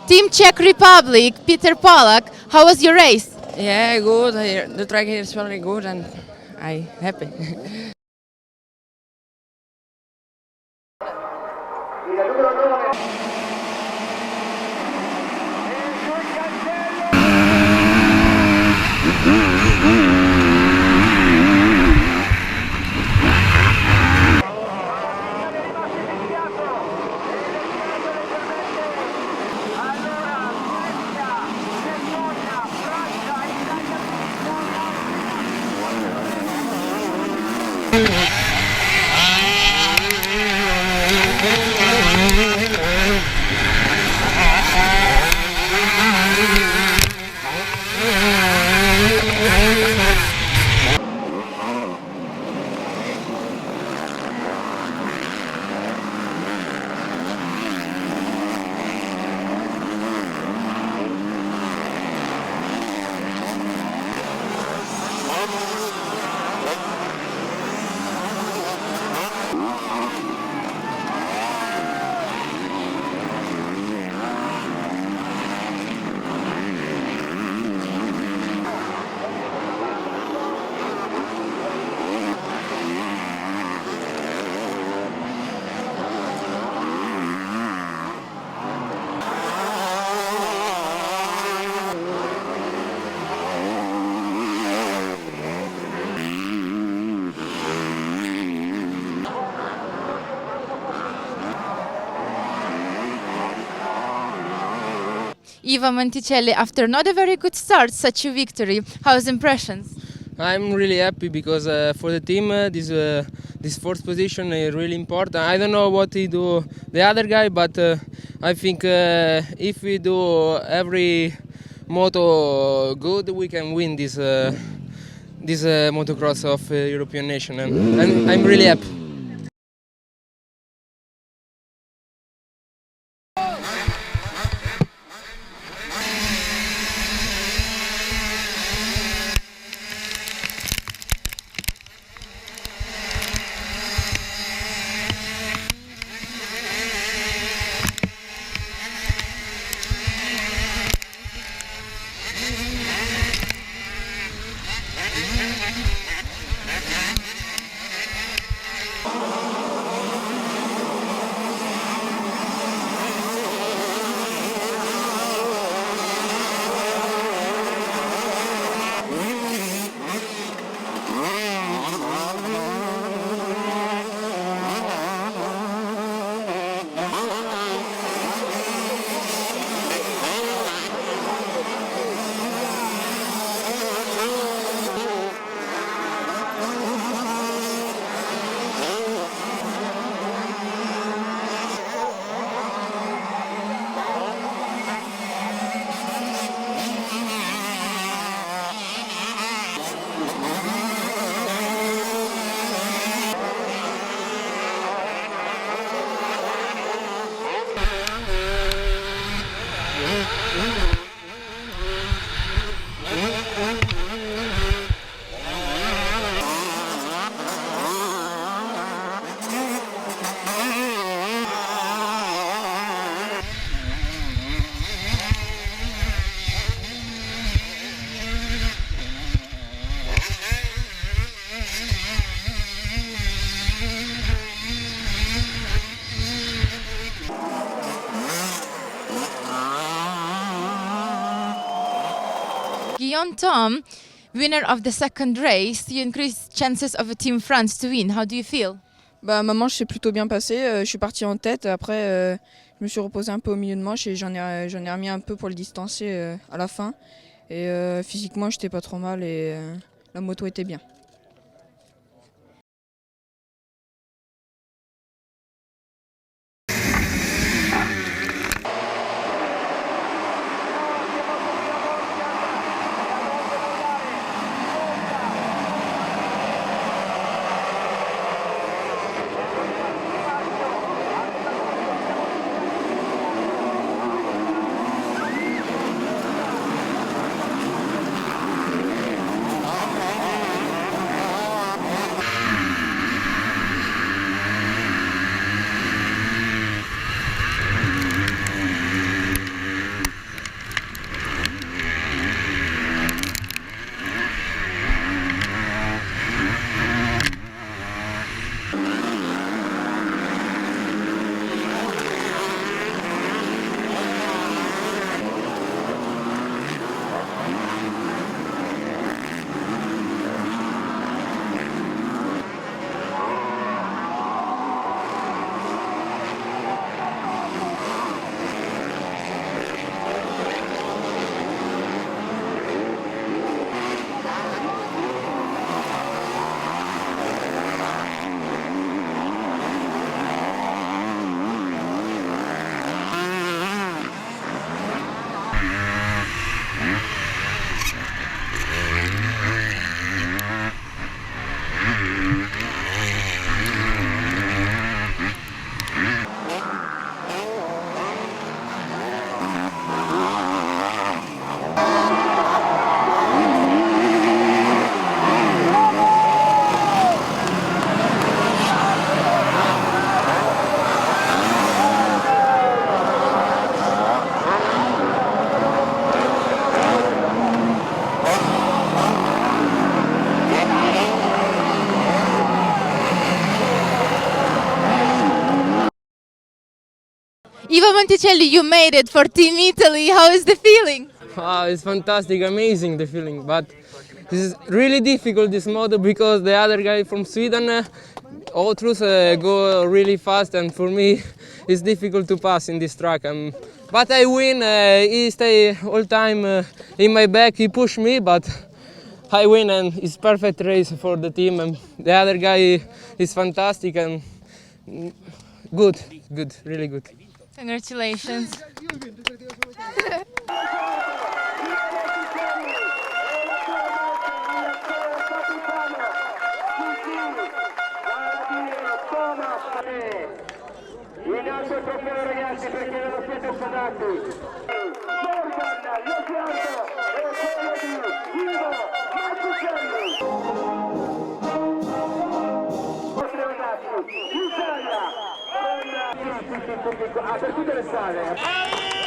Team Czech Republic, Peter Polak. How was your race? Yeah, good. The track here is very good and I happy. Eva Monticelli, after not a very good start, such a victory. How's impressions? I'm really happy because for the team this fourth position is really important. I don't know what he do the other guy, but I think if we do every moto good, we can win this motocross of European nation, and I'm really happy. Guillaume Tom, winner of the second race, you increased chances of a Team France to win. How do you feel? Bah, ma manche s'est plutôt bien passée. Je suis parti en tête. Après, je me suis reposé un peu au milieu de manche et j'en ai remis un peu pour le distancer à la fin. Et physiquement, j'étais pas trop mal et la moto était bien. Monticelli, you made it for Team Italy. How is the feeling? Wow, it's fantastic, amazing the feeling. But this is really difficult this moto because the other guy from Sweden, all throughs go really fast, and for me it's difficult to pass in this track. But I win. He stay all time in my back. He push me, but I win, and it's perfect race for the team. And the other guy is fantastic and good, really good. Congratulations. In alto il trofeo ragazzi perché ve lo siete sfadati. Morgan, lo pianto e quello di Ivo Martuccelli. Nostri ragazzi, Italia, con per tutte le sale.